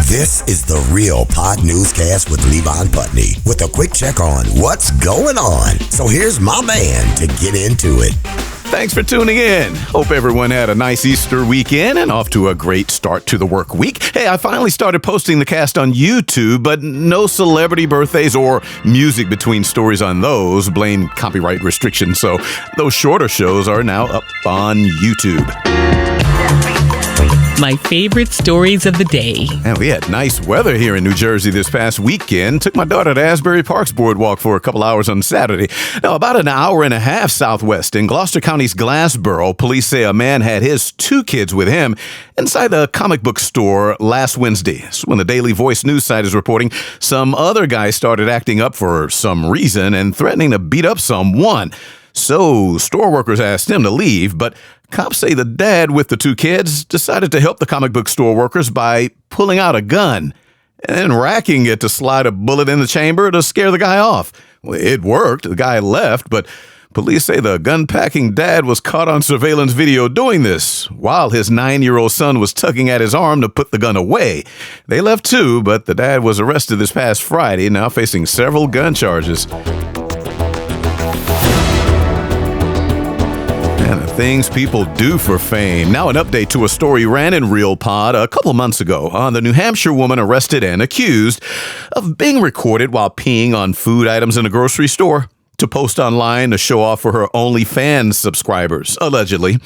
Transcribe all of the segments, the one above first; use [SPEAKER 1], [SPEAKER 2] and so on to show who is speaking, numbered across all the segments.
[SPEAKER 1] This is the Real Pod Newscast with Levon Putney with a quick check on what's going on. So here's my man to get into it.
[SPEAKER 2] Thanks for tuning in. Hope everyone had a nice Easter weekend and off to a great start to the work week. Hey, I finally started posting the cast on YouTube, but no celebrity birthdays or music between stories on those. Blame copyright restrictions, so those shorter shows are now up on YouTube.
[SPEAKER 3] My favorite stories of the day.
[SPEAKER 2] And we had nice weather here in New Jersey this past weekend. Took my daughter to Asbury Park's boardwalk for a couple hours on Saturday. Now, about an hour and a half southwest in Gloucester County's Glassboro, police say a man had his 2 kids with him inside the comic book store last Wednesday. So when the Daily Voice news site is reporting, some other guy started acting up for some reason and threatening to beat up someone. So store workers asked him to leave, but cops say the dad with the 2 kids decided to help the comic book store workers by pulling out a gun and racking it to slide a bullet in the chamber to scare the guy off. Well, it worked. The guy left, but police say the gun-packing dad was caught on surveillance video doing this while his 9-year-old son was tugging at his arm to put the gun away. They left too, but the dad was arrested this past Friday, now facing several gun charges. And the things people do for fame. Now an update to a story ran in Real Pod a couple months ago on the New Hampshire woman arrested and accused of being recorded while peeing on food items in a grocery store to post online to show off for her OnlyFans subscribers, allegedly.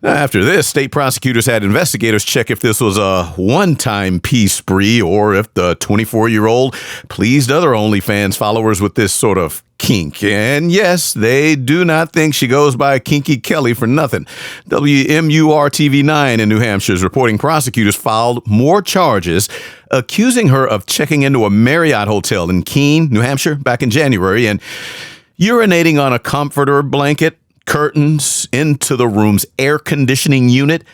[SPEAKER 2] After this, state prosecutors had investigators check if this was a one-time pee spree or if the 24-year-old pleased other OnlyFans followers with this sort of kink. And yes, they do not think she goes by Kinky Kelly for nothing. WMUR-TV9 in New Hampshire is reporting prosecutors filed more charges accusing her of checking into a Marriott hotel in Keene, New Hampshire, back in January and urinating on a comforter blanket, curtains, into the room's air conditioning unit,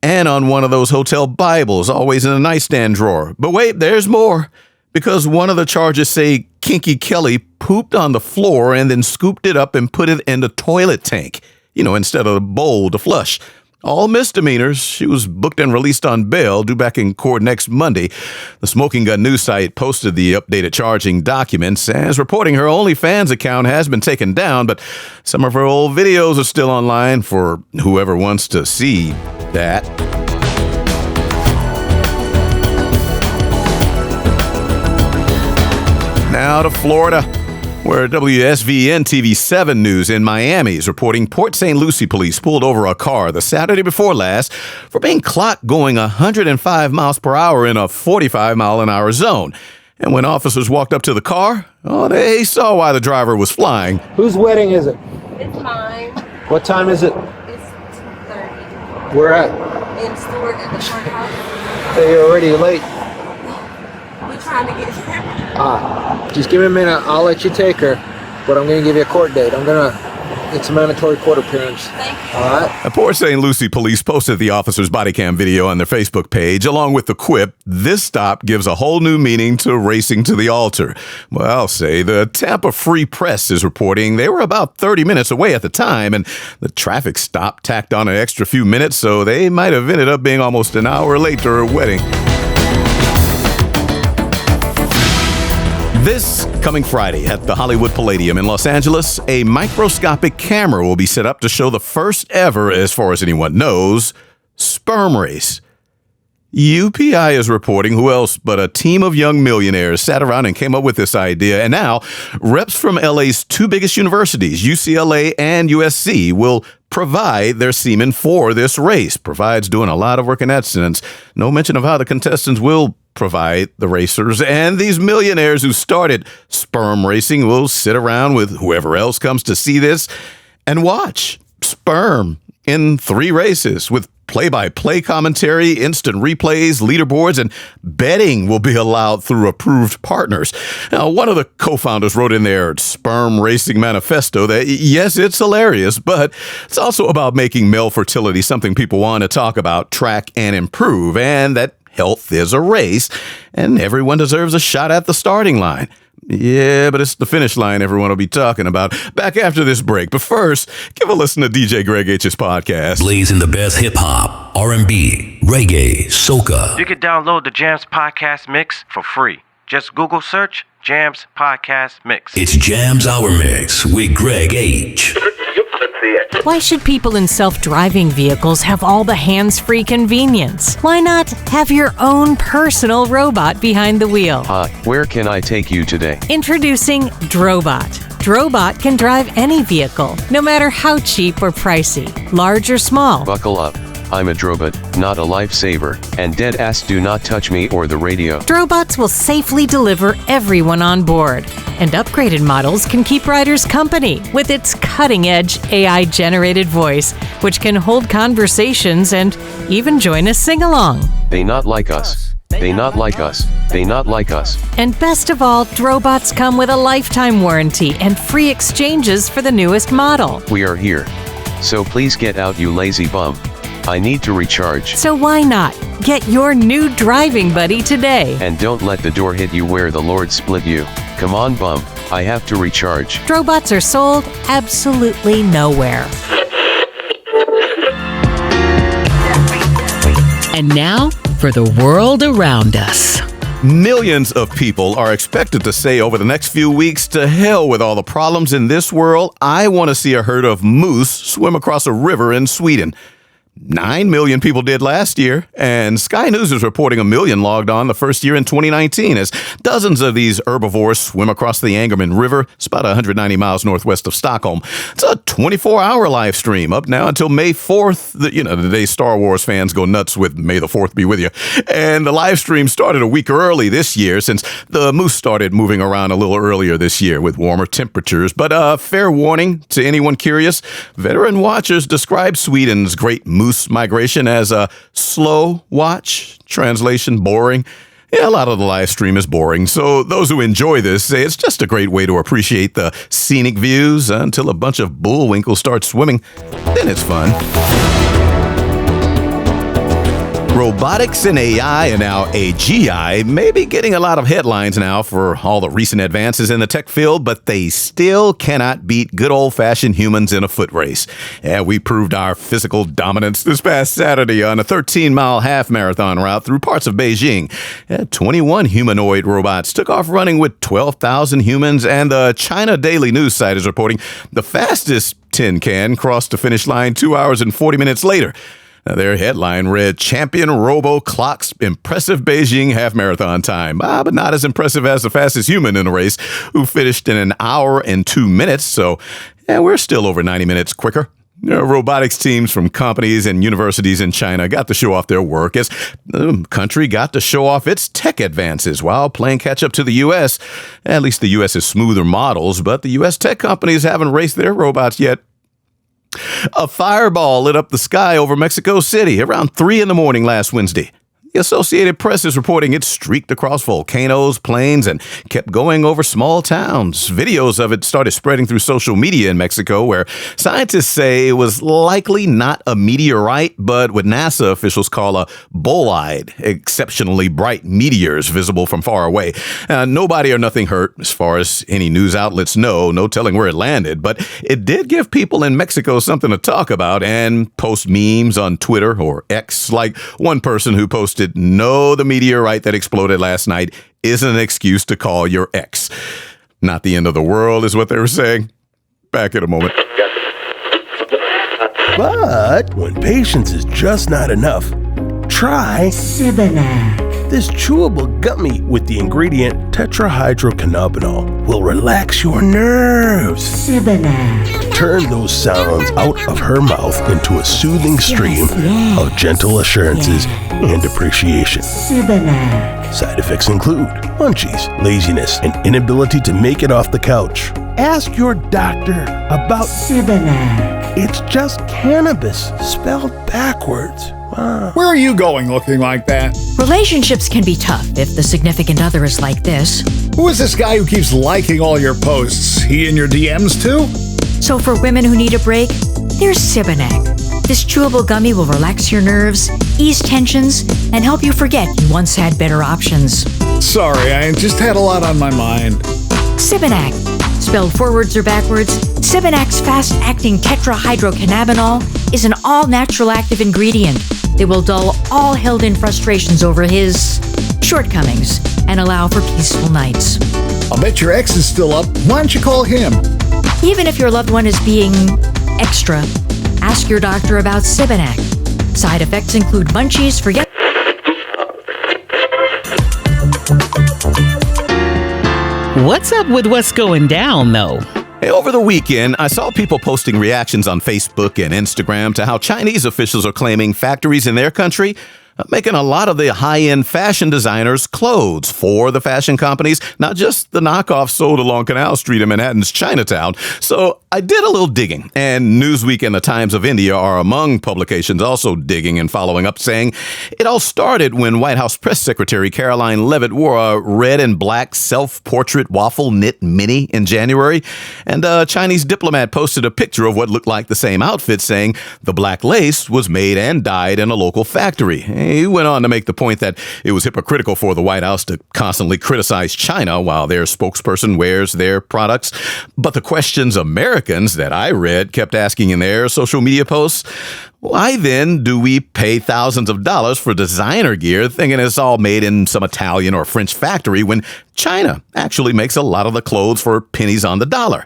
[SPEAKER 2] and on one of those hotel Bibles, always in a nightstand drawer. But wait, there's more. Because one of the charges say Kinky Kelly pooped on the floor and then scooped it up and put it in the toilet tank, instead of the bowl to flush. All misdemeanors. She was booked and released on bail, due back in court next Monday. The Smoking Gun news site posted the updated charging documents as reporting her OnlyFans account has been taken down, but some of her old videos are still online for whoever wants to see that. Now to Florida, where WSVN TV 7 News in Miami is reporting Port St. Lucie police pulled over a car the Saturday before last for being clocked going 105 miles per hour in a 45-mile-an-hour zone. And when officers walked up to the car, they saw why the driver was flying.
[SPEAKER 4] Whose wedding is it?
[SPEAKER 5] It's mine.
[SPEAKER 4] What time is it?
[SPEAKER 5] It's 2:30.
[SPEAKER 4] Where at?
[SPEAKER 5] In Stewart at the courthouse.
[SPEAKER 4] Hey, you're already late.
[SPEAKER 5] We're trying to get here.
[SPEAKER 4] Just give me a minute. I'll let you take her, but I'm going to give you a court date. It's a mandatory court appearance.
[SPEAKER 5] Thank you.
[SPEAKER 4] All right?
[SPEAKER 2] Port St. Lucie police posted the officer's body cam video on their Facebook page, along with the quip, "This stop gives a whole new meaning to racing to the altar." Well, I'll say the Tampa Free Press is reporting they were about 30 minutes away at the time, and the traffic stop tacked on an extra few minutes, so they might have ended up being almost an hour late to her wedding. This coming Friday at the Hollywood Palladium in Los Angeles, a microscopic camera will be set up to show the first ever, as far as anyone knows, sperm race. UPI is reporting who else but a team of young millionaires sat around and came up with this idea. And now, reps from LA's 2 biggest universities, UCLA and USC, will provide their semen for this race. Provides doing a lot of work in that sense. No mention of how the contestants will provide the racers, and these millionaires who started sperm racing will sit around with whoever else comes to see this and watch sperm in 3 races with play-by-play commentary, instant replays, leaderboards, and betting will be allowed through approved partners. Now, one of the co-founders wrote in their sperm racing manifesto that, yes, it's hilarious, but it's also about making male fertility something people want to talk about, track, and improve, and that health is a race, and everyone deserves a shot at the starting line. Yeah, but it's the finish line everyone will be talking about. Back after this break. But first, give a listen to DJ Greg H's podcast.
[SPEAKER 6] Blazing the best hip-hop, R&B, reggae, soca.
[SPEAKER 7] You can download the Jams Podcast Mix for free. Just Google search Jams Podcast Mix.
[SPEAKER 6] It's Jams Hour Mix with Greg H.
[SPEAKER 8] Why should people in self-driving vehicles have all the hands-free convenience? Why not have your own personal robot behind the wheel?
[SPEAKER 7] Where can I take you today?
[SPEAKER 8] Introducing Drobot. Drobot can drive any vehicle, no matter how cheap or pricey, large or small.
[SPEAKER 7] Buckle up. I'm a Drobot, not a lifesaver, and dead ass do not touch me or the radio.
[SPEAKER 8] Drobots will safely deliver everyone on board, and upgraded models can keep riders company with its cutting-edge AI-generated voice, which can hold conversations and even join a sing-along.
[SPEAKER 7] They not like us. They not like us. They not like us.
[SPEAKER 8] And best of all, Drobots come with a lifetime warranty and free exchanges for the newest model.
[SPEAKER 7] We are here. So please get out, you lazy bum. I need to recharge.
[SPEAKER 8] So why not? Get your new driving buddy today.
[SPEAKER 7] And don't let the door hit you where the Lord split you. Come on, bum. I have to recharge.
[SPEAKER 8] Drobots are sold absolutely nowhere.
[SPEAKER 3] And now for the world around us.
[SPEAKER 2] Millions of people are expected to say over the next few weeks, to hell with all the problems in this world. I want to see a herd of moose swim across a river in Sweden. 9 million people did last year, and Sky News is reporting 1 million logged on the first year in 2019 as dozens of these herbivores swim across the Angerman River. It's about 190 miles northwest of Stockholm. It's a 24-hour live stream up now until May 4th, the day Star Wars fans go nuts with May the 4th be with you. And the live stream started a week early this year since the moose started moving around a little earlier this year with warmer temperatures. But fair warning to anyone curious, veteran watchers describe Sweden's great moose migration as a slow watch. Translation, boring. Yeah, a lot of the live stream is boring, so those who enjoy this say it's just a great way to appreciate the scenic views until a bunch of bullwinkles start swimming. Then it's fun. Robotics and AI, and now AGI, may be getting a lot of headlines now for all the recent advances in the tech field, but they still cannot beat good old-fashioned humans in a foot race. Yeah, we proved our physical dominance this past Saturday on a 13-mile half-marathon route through parts of Beijing. 21 humanoid robots took off running with 12,000 humans, and the China Daily News site is reporting the fastest tin can crossed the finish line 2 hours and 40 minutes later. Now, their headline read, Champion Robo clocks impressive Beijing half-marathon time. But not as impressive as the fastest human in the race, who finished in 1 hour and 2 minutes. So, we're still over 90 minutes quicker. Robotics teams from companies and universities in China got to show off their work as the country got to show off its tech advances while playing catch-up to the U.S. At least the U.S. has smoother models, but the U.S. tech companies haven't raced their robots yet. A fireball lit up the sky over Mexico City around 3 in the morning last Wednesday. The Associated Press is reporting it streaked across volcanoes, plains, and kept going over small towns. Videos of it started spreading through social media in Mexico, where scientists say it was likely not a meteorite, but what NASA officials call a bolide, exceptionally bright meteors visible from far away. Nobody or nothing hurt, as far as any news outlets know. No telling where it landed, but it did give people in Mexico something to talk about and post memes on Twitter or X, like one person who posted, "No, the meteorite that exploded last night isn't an excuse to call your ex." Not the end of the world is what they were saying. Back in a moment.
[SPEAKER 9] But when patience is just not enough, try Sibanac. This chewable gummy with the ingredient tetrahydrocannabinol will relax your nerves. Sibanac. Turn those sounds out of her mouth into a soothing stream of gentle assurances and appreciation. Sibanac. Side effects include munchies, laziness, and inability to make it off the couch. Ask your doctor about Sibanac. It's just cannabis spelled backwards. Wow.
[SPEAKER 10] Where are you going looking like that?
[SPEAKER 11] Relationships can be tough if the significant other is like this.
[SPEAKER 10] Who is this guy who keeps liking all your posts? He in your DMs too?
[SPEAKER 11] So for women who need a break, there's Sibanac. This chewable gummy will relax your nerves, ease tensions, and help you forget you once had better options.
[SPEAKER 10] Sorry, I just had a lot on my mind.
[SPEAKER 11] Sibonac. Spelled forwards or backwards, Sibonac's fast-acting tetrahydrocannabinol is an all-natural active ingredient that will dull all held-in frustrations over his shortcomings and allow for peaceful nights.
[SPEAKER 10] I'll bet your ex is still up. Why don't you call him?
[SPEAKER 11] Even if your loved one is being extra, ask your doctor about Sibonac. Side effects include munchies, forget...
[SPEAKER 3] What's up with what's going down, though?
[SPEAKER 2] Hey, over the weekend, I saw people posting reactions on Facebook and Instagram to how Chinese officials are claiming factories in their country making a lot of the high-end fashion designers clothes for the fashion companies, not just the knockoffs sold along Canal Street in Manhattan's Chinatown. So I did a little digging, and Newsweek and the Times of India are among publications also digging and following up, saying it all started when White House Press Secretary Caroline Leavitt wore a red and black self-portrait waffle knit mini in January, and a Chinese diplomat posted a picture of what looked like the same outfit, saying the black lace was made and dyed in a local factory. He went on to make the point that it was hypocritical for the White House to constantly criticize China while their spokesperson wears their products. But the questions Americans that I read kept asking in their social media posts, why then do we pay thousands of dollars for designer gear thinking it's all made in some Italian or French factory when China actually makes a lot of the clothes for pennies on the dollar?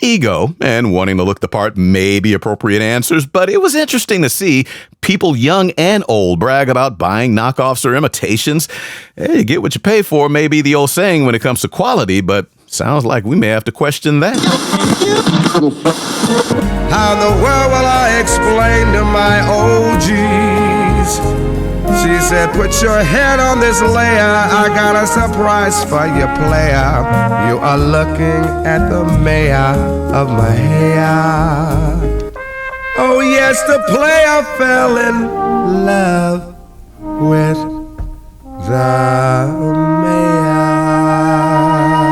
[SPEAKER 2] Ego and wanting to look the part may be appropriate answers, but it was interesting to see people young and old brag about buying knockoffs or imitations. Hey, you get what you pay for may be the old saying when it comes to quality, but sounds like we may have to question that.
[SPEAKER 12] How in the world will I explain to my OGs? She said, put your head on this layer. I got a surprise for you, player. You are looking at the mayor of my hair. Oh yes, the player fell in love with the mayor.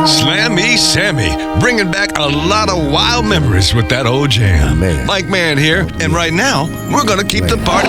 [SPEAKER 13] Slammy Sammy, bringing back a lot of wild memories with that old jam. Mike Mann here, and right now, we're gonna keep the party.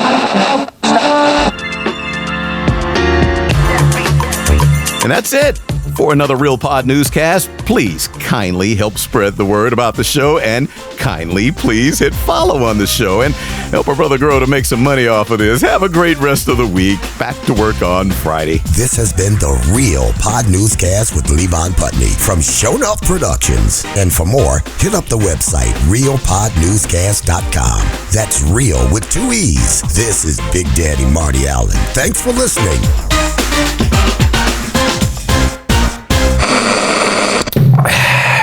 [SPEAKER 2] And that's it for another Real Pod newscast. Please kindly help spread the word about the show, and kindly please hit follow on the show and help our brother grow to make some money off of this. Have a great rest of the week. Back to work on Friday.
[SPEAKER 1] This has been the Real Pod newscast with Levon Putney from Show Enough Productions. And for more, hit up the website realpodnewscast.com. That's real with 2 E's. This is Big Daddy Marty Allen. Thanks for listening.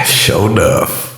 [SPEAKER 2] Show enough.